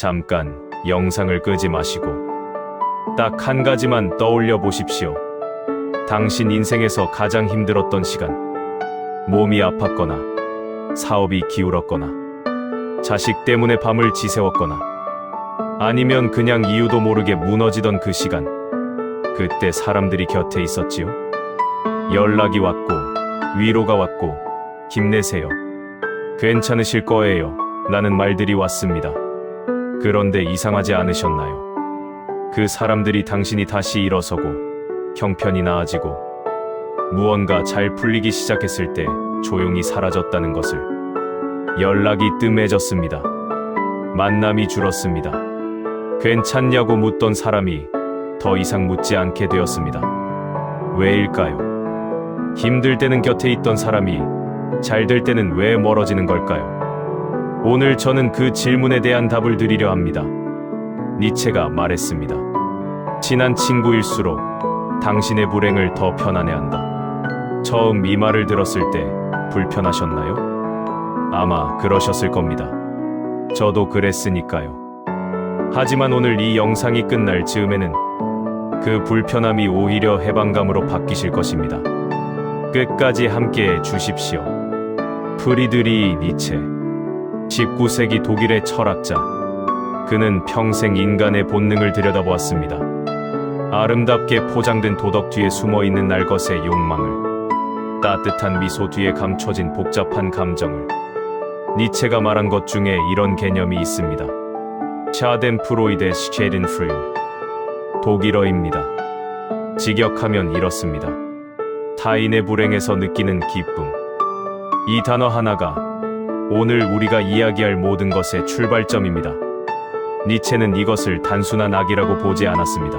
잠깐 영상을 끄지 마시고 딱 한 가지만 떠올려 보십시오. 당신 인생에서 가장 힘들었던 시간, 몸이 아팠거나 사업이 기울었거나 자식 때문에 밤을 지새웠거나 아니면 그냥 이유도 모르게 무너지던 그 시간, 그때 사람들이 곁에 있었지요? 연락이 왔고 위로가 왔고 힘내세요, 괜찮으실 거예요 라는 말들이 왔습니다. 그런데 이상하지 않으셨나요? 그 사람들이 당신이 다시 일어서고 형편이 나아지고 무언가 잘 풀리기 시작했을 때 조용히 사라졌다는 것을. 연락이 뜸해졌습니다. 만남이 줄었습니다. 괜찮냐고 묻던 사람이 더 이상 묻지 않게 되었습니다. 왜일까요? 힘들 때는 곁에 있던 사람이 잘 될 때는 왜 멀어지는 걸까요? 오늘 저는 그 질문에 대한 답을 드리려 합니다. 니체가 말했습니다. 친한 친구일수록 당신의 불행을 더 편안해한다. 처음 이 말을 들었을 때 불편하셨나요? 아마 그러셨을 겁니다. 저도 그랬으니까요. 하지만 오늘 이 영상이 끝날 즈음에는 그 불편함이 오히려 해방감으로 바뀌실 것입니다. 끝까지 함께해 주십시오. 프리드리히 니체, 19세기 독일의 철학자. 그는 평생 인간의 본능을 들여다보았습니다. 아름답게 포장된 도덕 뒤에 숨어있는 날것의 욕망을, 따뜻한 미소 뒤에 감춰진 복잡한 감정을. 니체가 말한 것 중에 이런 개념이 있습니다. 샤덴프로이데 쉐든프릴, 독일어입니다. 직역하면 이렇습니다. 타인의 불행에서 느끼는 기쁨. 이 단어 하나가 오늘 우리가 이야기할 모든 것의 출발점입니다. 니체는 이것을 단순한 악이라고 보지 않았습니다.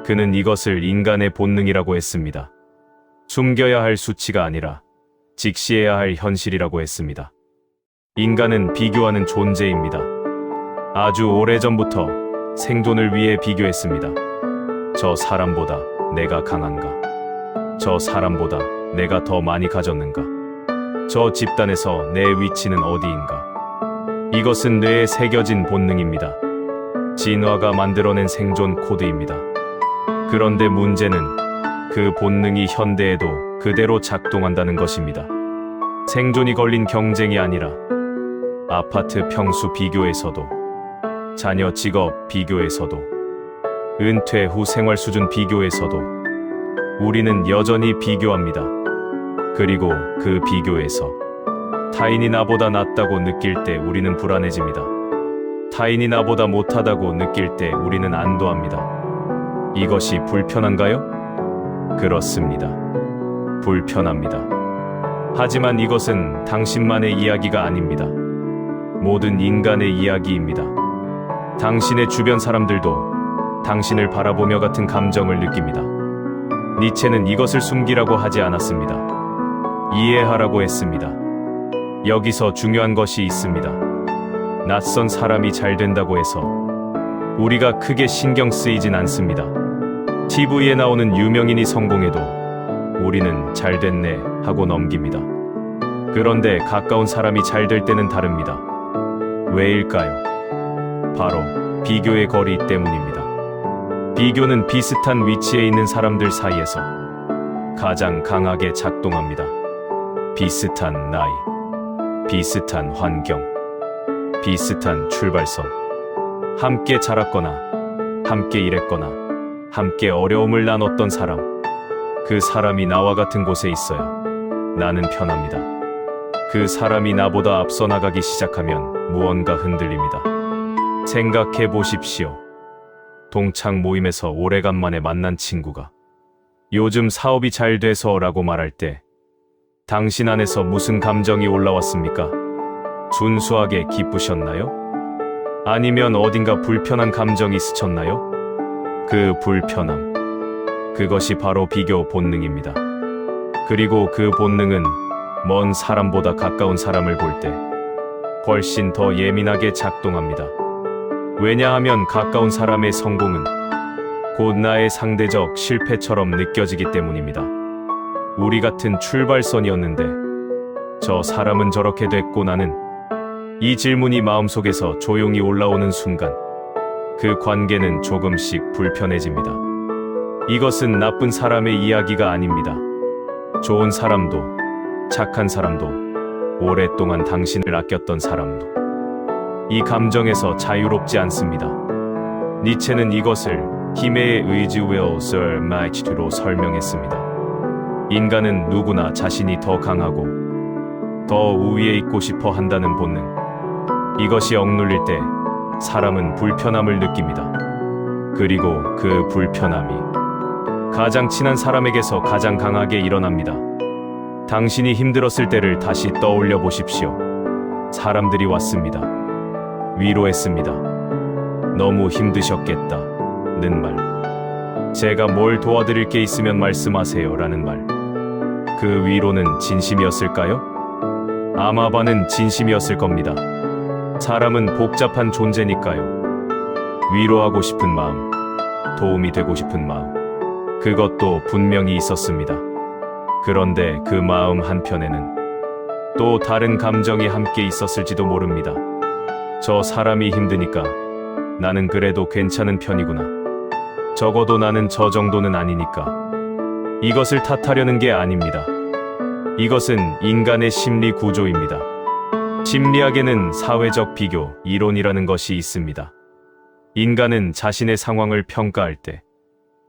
그는 이것을 인간의 본능이라고 했습니다. 숨겨야 할 수치가 아니라 직시해야 할 현실이라고 했습니다. 인간은 비교하는 존재입니다. 아주 오래전부터 생존을 위해 비교했습니다. 저 사람보다 내가 강한가? 저 사람보다 내가 더 많이 가졌는가? 저 집단에서 내 위치는 어디인가? 이것은 뇌에 새겨진 본능입니다. 진화가 만들어낸 생존 코드입니다. 그런데 문제는 그 본능이 현대에도 그대로 작동한다는 것입니다. 생존이 걸린 경쟁이 아니라 아파트 평수 비교에서도, 자녀 직업 비교에서도, 은퇴 후 생활 수준 비교에서도 우리는 여전히 비교합니다. 그리고 그 비교에서 타인이 나보다 낫다고 느낄 때 우리는 불안해집니다. 타인이 나보다 못하다고 느낄 때 우리는 안도합니다. 이것이 불편한가요? 그렇습니다. 불편합니다. 하지만 이것은 당신만의 이야기가 아닙니다. 모든 인간의 이야기입니다. 당신의 주변 사람들도 당신을 바라보며 같은 감정을 느낍니다. 니체는 이것을 숨기라고 하지 않았습니다. 이해하라고 했습니다. 여기서 중요한 것이 있습니다. 낯선 사람이 잘 된다고 해서 우리가 크게 신경 쓰이진 않습니다. TV에 나오는 유명인이 성공해도 우리는 잘 됐네 하고 넘깁니다. 그런데 가까운 사람이 잘 될 때는 다릅니다. 왜일까요? 바로 비교의 거리 때문입니다. 비교는 비슷한 위치에 있는 사람들 사이에서 가장 강하게 작동합니다. 비슷한 나이, 비슷한 환경, 비슷한 출발선. 함께 자랐거나, 함께 일했거나, 함께 어려움을 나눴던 사람. 그 사람이 나와 같은 곳에 있어야 나는 편합니다. 그 사람이 나보다 앞서 나가기 시작하면 무언가 흔들립니다. 생각해 보십시오. 동창 모임에서 오래간만에 만난 친구가 요즘 사업이 잘 돼서 라고 말할 때 당신 안에서 무슨 감정이 올라왔습니까? 순수하게 기쁘셨나요? 아니면 어딘가 불편한 감정이 스쳤나요? 그 불편함, 그것이 바로 비교 본능입니다. 그리고 그 본능은 먼 사람보다 가까운 사람을 볼 때 훨씬 더 예민하게 작동합니다. 왜냐하면 가까운 사람의 성공은 곧 나의 상대적 실패처럼 느껴지기 때문입니다. 우리 같은 출발선이었는데 저 사람은 저렇게 됐고 나는 이 질문이 마음속에서 조용히 올라오는 순간 그 관계는 조금씩 불편해집니다. 이것은 나쁜 사람의 이야기가 아닙니다. 좋은 사람도, 착한 사람도, 오랫동안 당신을 아꼈던 사람도 이 감정에서 자유롭지 않습니다. 니체는 이것을 힘의 의지 will surmach로 설명했습니다. 인간은 누구나 자신이 더 강하고 더 우위에 있고 싶어 한다는 본능. 이것이 억눌릴 때 사람은 불편함을 느낍니다. 그리고 그 불편함이 가장 친한 사람에게서 가장 강하게 일어납니다. 당신이 힘들었을 때를 다시 떠올려 보십시오. 사람들이 왔습니다. 위로했습니다. 너무 힘드셨겠다는 말. 제가 뭘 도와드릴 게 있으면 말씀하세요 라는 말. 그 위로는 진심이었을까요? 아마 반은 진심이었을 겁니다. 사람은 복잡한 존재니까요. 위로하고 싶은 마음, 도움이 되고 싶은 마음, 그것도 분명히 있었습니다. 그런데 그 마음 한편에는 또 다른 감정이 함께 있었을지도 모릅니다. 저 사람이 힘드니까 나는 그래도 괜찮은 편이구나. 적어도 나는 저 정도는 아니니까. 이것을 탓하려는 게 아닙니다. 이것은 인간의 심리 구조입니다. 심리학에는 사회적 비교 이론이라는 것이 있습니다. 인간은 자신의 상황을 평가할 때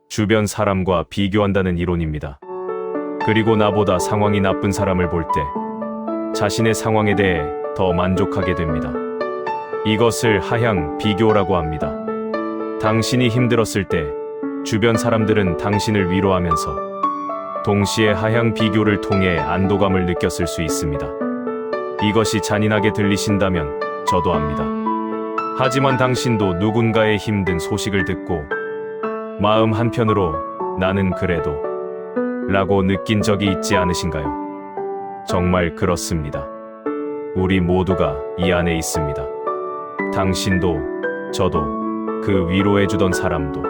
주변 사람과 비교한다는 이론입니다. 그리고 나보다 상황이 나쁜 사람을 볼 때 자신의 상황에 대해 더 만족하게 됩니다. 이것을 하향 비교라고 합니다. 당신이 힘들었을 때 주변 사람들은 당신을 위로하면서 동시에 하향 비교를 통해 안도감을 느꼈을 수 있습니다. 이것이 잔인하게 들리신다면 저도 압니다. 하지만 당신도 누군가의 힘든 소식을 듣고 마음 한편으로 나는 그래도 라고 느낀 적이 있지 않으신가요? 정말 그렇습니다. 우리 모두가 이 안에 있습니다. 당신도 저도 그 위로해주던 사람도.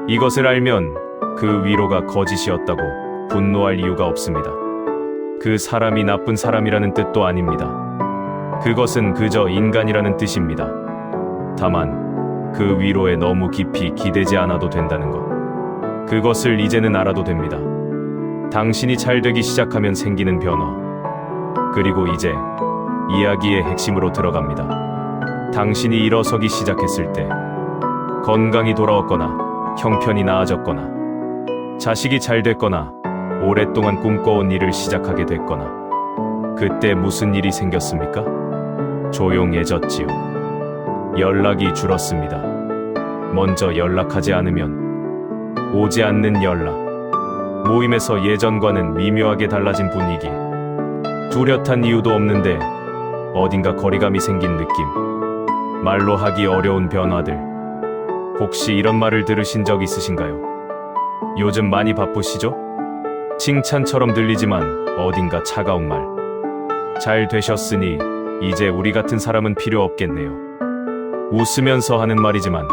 이것을 알면 그 위로가 거짓이었다고 분노할 이유가 없습니다. 그 사람이 나쁜 사람이라는 뜻도 아닙니다. 그것은 그저 인간이라는 뜻입니다. 다만 그 위로에 너무 깊이 기대지 않아도 된다는 것. 그것을 이제는 알아도 됩니다. 당신이 잘 되기 시작하면 생기는 변화. 그리고 이제 이야기의 핵심으로 들어갑니다. 당신이 일어서기 시작했을 때, 건강이 돌아왔거나 형편이 나아졌거나 자식이 잘 됐거나 오랫동안 꿈꿔온 일을 시작하게 됐거나 그때 무슨 일이 생겼습니까? 조용해졌지요. 연락이 줄었습니다. 먼저 연락하지 않으면 오지 않는 연락. 모임에서 예전과는 미묘하게 달라진 분위기. 뚜렷한 이유도 없는데 어딘가 거리감이 생긴 느낌. 말로 하기 어려운 변화들. 혹시 이런 말을 들으신 적 있으신가요? 요즘 많이 바쁘시죠? 칭찬처럼 들리지만 어딘가 차가운 말. 잘 되셨으니 이제 우리 같은 사람은 필요 없겠네요. 웃으면서 하는 말이지만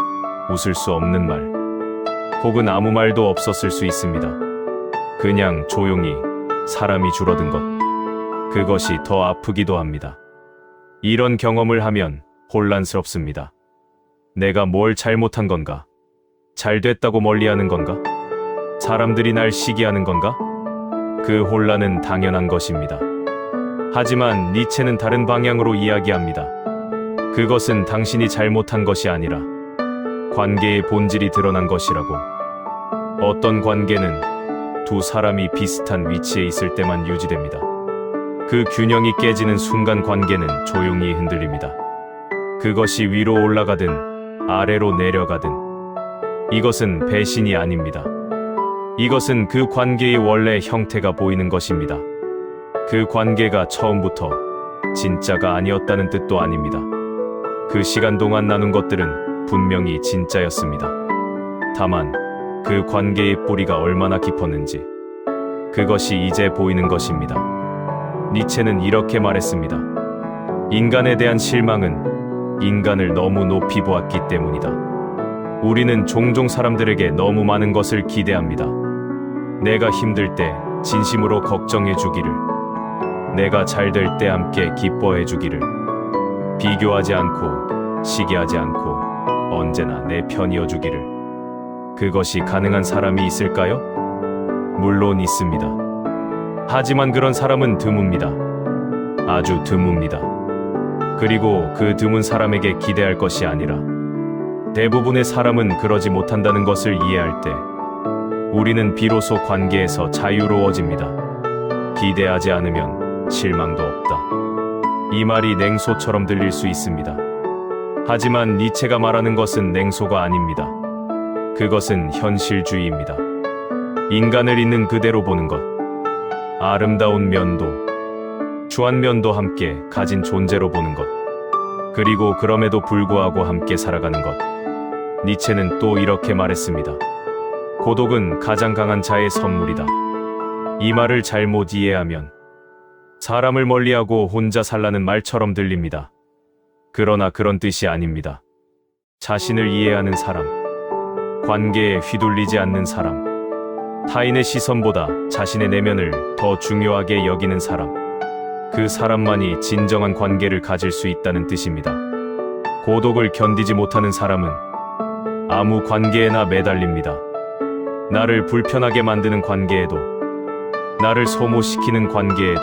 웃을 수 없는 말. 혹은 아무 말도 없었을 수 있습니다. 그냥 조용히 사람이 줄어든 것. 그것이 더 아프기도 합니다. 이런 경험을 하면 혼란스럽습니다. 내가 뭘 잘못한 건가? 잘 됐다고 멀리하는 건가? 사람들이 날 시기하는 건가? 그 혼란은 당연한 것입니다. 하지만 니체는 다른 방향으로 이야기합니다. 그것은 당신이 잘못한 것이 아니라 관계의 본질이 드러난 것이라고. 어떤 관계는 두 사람이 비슷한 위치에 있을 때만 유지됩니다. 그 균형이 깨지는 순간 관계는 조용히 흔들립니다. 그것이 위로 올라가든 아래로 내려가든. 이것은 배신이 아닙니다. 이것은 그 관계의 원래 형태가 보이는 것입니다. 그 관계가 처음부터 진짜가 아니었다는 뜻도 아닙니다. 그 시간 동안 나눈 것들은 분명히 진짜였습니다. 다만 그 관계의 뿌리가 얼마나 깊었는지 그것이 이제 보이는 것입니다. 니체는 이렇게 말했습니다. 인간에 대한 실망은 인간을 너무 높이 보았기 때문이다. 우리는 종종 사람들에게 너무 많은 것을 기대합니다. 내가 힘들 때 진심으로 걱정해 주기를, 내가 잘 될 때 함께 기뻐해 주기를, 비교하지 않고 시기하지 않고 언제나 내 편이어 주기를. 그것이 가능한 사람이 있을까요? 물론 있습니다. 하지만 그런 사람은 드뭅니다. 아주 드뭅니다. 그리고 그 드문 사람에게 기대할 것이 아니라 대부분의 사람은 그러지 못한다는 것을 이해할 때 우리는 비로소 관계에서 자유로워집니다. 기대하지 않으면 실망도 없다. 이 말이 냉소처럼 들릴 수 있습니다. 하지만 니체가 말하는 것은 냉소가 아닙니다. 그것은 현실주의입니다. 인간을 있는 그대로 보는 것, 아름다운 면도, 추한 면도 함께 가진 존재로 보는 것, 그리고 그럼에도 불구하고 함께 살아가는 것. 니체는 또 이렇게 말했습니다. 고독은 가장 강한 자의 선물이다. 이 말을 잘못 이해하면 사람을 멀리하고 혼자 살라는 말처럼 들립니다. 그러나 그런 뜻이 아닙니다. 자신을 이해하는 사람, 관계에 휘둘리지 않는 사람, 타인의 시선보다 자신의 내면을 더 중요하게 여기는 사람, 그 사람만이 진정한 관계를 가질 수 있다는 뜻입니다. 고독을 견디지 못하는 사람은 아무 관계에나 매달립니다. 나를 불편하게 만드는 관계에도, 나를 소모시키는 관계에도.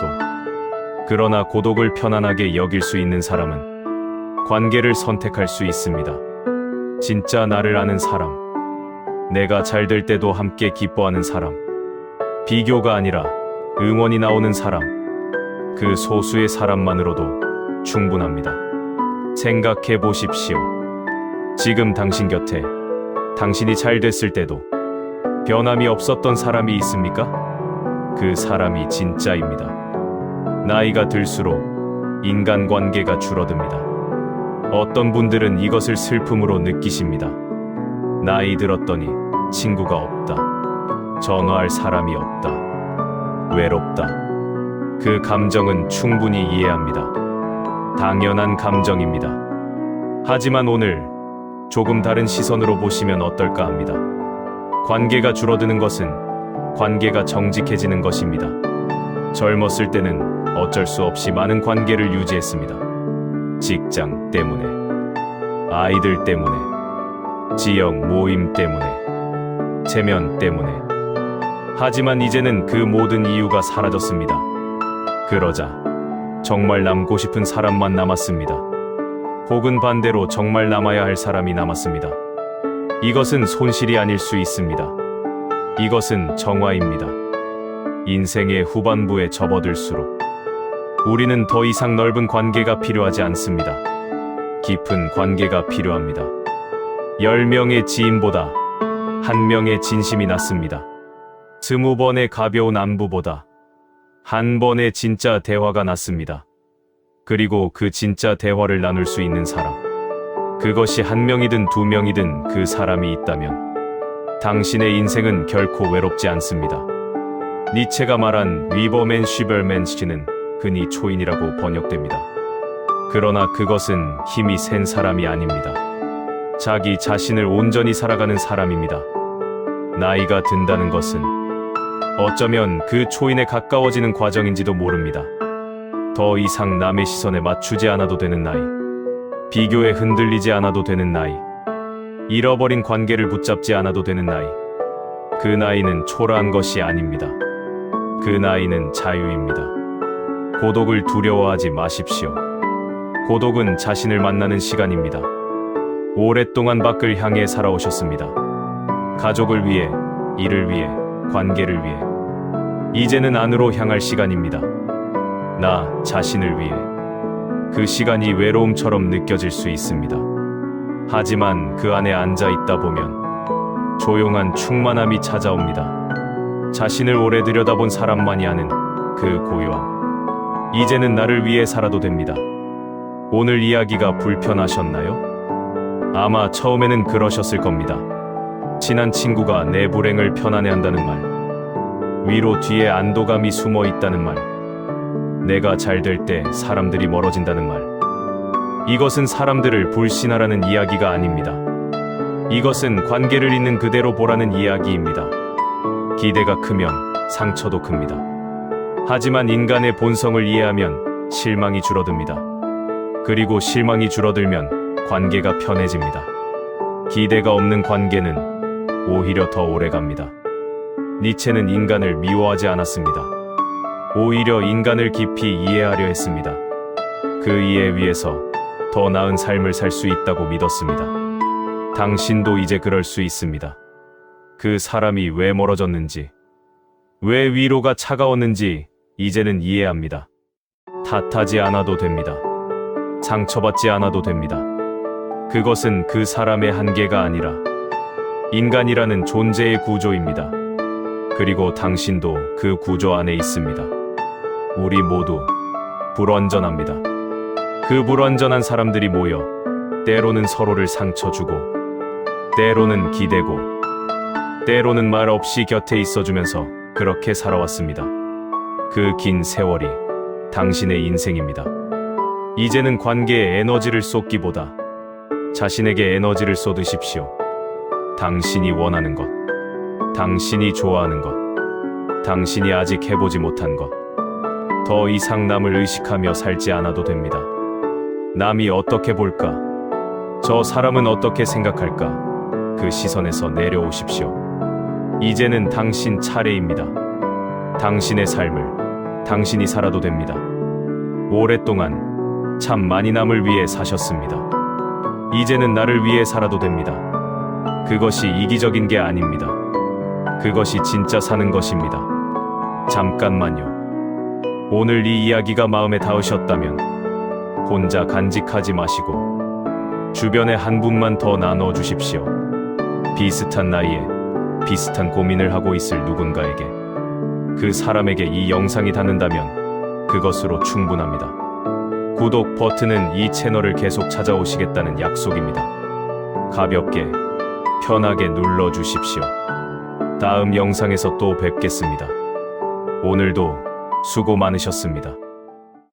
그러나 고독을 편안하게 여길 수 있는 사람은 관계를 선택할 수 있습니다. 진짜 나를 아는 사람, 내가 잘 될 때도 함께 기뻐하는 사람, 비교가 아니라 응원이 나오는 사람, 그 소수의 사람만으로도 충분합니다. 생각해 보십시오. 지금 당신 곁에 당신이 잘 됐을 때도 변함이 없었던 사람이 있습니까? 그 사람이 진짜입니다. 나이가 들수록 인간관계가 줄어듭니다. 어떤 분들은 이것을 슬픔으로 느끼십니다. 나이 들었더니 친구가 없다. 전화할 사람이 없다. 외롭다. 그 감정은 충분히 이해합니다. 당연한 감정입니다. 하지만 오늘 조금 다른 시선으로 보시면 어떨까 합니다. 관계가 줄어드는 것은 관계가 정직해지는 것입니다. 젊었을 때는 어쩔 수 없이 많은 관계를 유지했습니다. 직장 때문에, 아이들 때문에, 지역 모임 때문에, 체면 때문에. 하지만 이제는 그 모든 이유가 사라졌습니다. 그러자 정말 남고 싶은 사람만 남았습니다. 혹은 반대로 정말 남아야 할 사람이 남았습니다. 이것은 손실이 아닐 수 있습니다. 이것은 정화입니다. 인생의 후반부에 접어들수록 우리는 더 이상 넓은 관계가 필요하지 않습니다. 깊은 관계가 필요합니다. 10명의 지인보다 1명의 진심이 낫습니다. 20번의 가벼운 안부보다 1번의 진짜 대화가 낫습니다. 그리고 그 진짜 대화를 나눌 수 있는 사람, 그것이 1명이든 2명이든 그 사람이 있다면 당신의 인생은 결코 외롭지 않습니다. 니체가 말한 위버맨 쉬벌맨시는 흔히 초인이라고 번역됩니다. 그러나 그것은 힘이 센 사람이 아닙니다. 자기 자신을 온전히 살아가는 사람입니다. 나이가 든다는 것은 어쩌면 그 초인에 가까워지는 과정인지도 모릅니다. 더 이상 남의 시선에 맞추지 않아도 되는 나이, 비교에 흔들리지 않아도 되는 나이, 잃어버린 관계를 붙잡지 않아도 되는 나이. 그 나이는 초라한 것이 아닙니다. 그 나이는 자유입니다. 고독을 두려워하지 마십시오. 고독은 자신을 만나는 시간입니다. 오랫동안 밖을 향해 살아오셨습니다. 가족을 위해, 일을 위해, 관계를 위해. 이제는 안으로 향할 시간입니다. 나 자신을 위해. 그 시간이 외로움처럼 느껴질 수 있습니다. 하지만 그 안에 앉아 있다 보면 조용한 충만함이 찾아옵니다. 자신을 오래 들여다본 사람만이 아는 그 고요함. 이제는 나를 위해 살아도 됩니다. 오늘 이야기가 불편하셨나요? 아마 처음에는 그러셨을 겁니다. 친한 친구가 내 불행을 편안해한다는 말, 위로 뒤에 안도감이 숨어 있다는 말, 내가 잘 될 때 사람들이 멀어진다는 말. 이것은 사람들을 불신하라는 이야기가 아닙니다. 이것은 관계를 있는 그대로 보라는 이야기입니다. 기대가 크면 상처도 큽니다. 하지만 인간의 본성을 이해하면 실망이 줄어듭니다. 그리고 실망이 줄어들면 관계가 편해집니다. 기대가 없는 관계는 오히려 더 오래 갑니다. 니체는 인간을 미워하지 않았습니다. 오히려 인간을 깊이 이해하려 했습니다. 그 이해 위에서 더 나은 삶을 살 수 있다고 믿었습니다. 당신도 이제 그럴 수 있습니다. 그 사람이 왜 멀어졌는지, 왜 위로가 차가웠는지 이제는 이해합니다. 탓하지 않아도 됩니다. 상처받지 않아도 됩니다. 그것은 그 사람의 한계가 아니라 인간이라는 존재의 구조입니다. 그리고 당신도 그 구조 안에 있습니다. 우리 모두 불완전합니다. 그 불완전한 사람들이 모여 때로는 서로를 상처 주고, 때로는 기대고, 때로는 말 없이 곁에 있어주면서 그렇게 살아왔습니다. 그 긴 세월이 당신의 인생입니다. 이제는 관계에 에너지를 쏟기보다 자신에게 에너지를 쏟으십시오. 당신이 원하는 것, 당신이 좋아하는 것, 당신이 아직 해보지 못한 것, 더 이상 남을 의식하며 살지 않아도 됩니다. 남이 어떻게 볼까? 저 사람은 어떻게 생각할까? 그 시선에서 내려오십시오. 이제는 당신 차례입니다. 당신의 삶을 당신이 살아도 됩니다. 오랫동안 참 많이 남을 위해 사셨습니다. 이제는 나를 위해 살아도 됩니다. 그것이 이기적인 게 아닙니다. 그것이 진짜 사는 것입니다. 잠깐만요. 오늘 이 이야기가 마음에 닿으셨다면 혼자 간직하지 마시고 주변에 한 분만 더 나눠주십시오. 비슷한 나이에 비슷한 고민을 하고 있을 누군가에게, 그 사람에게 이 영상이 닿는다면 그것으로 충분합니다. 구독 버튼은 이 채널을 계속 찾아오시겠다는 약속입니다. 가볍게, 편하게 눌러주십시오. 다음 영상에서 또 뵙겠습니다. 오늘도 수고 많으셨습니다.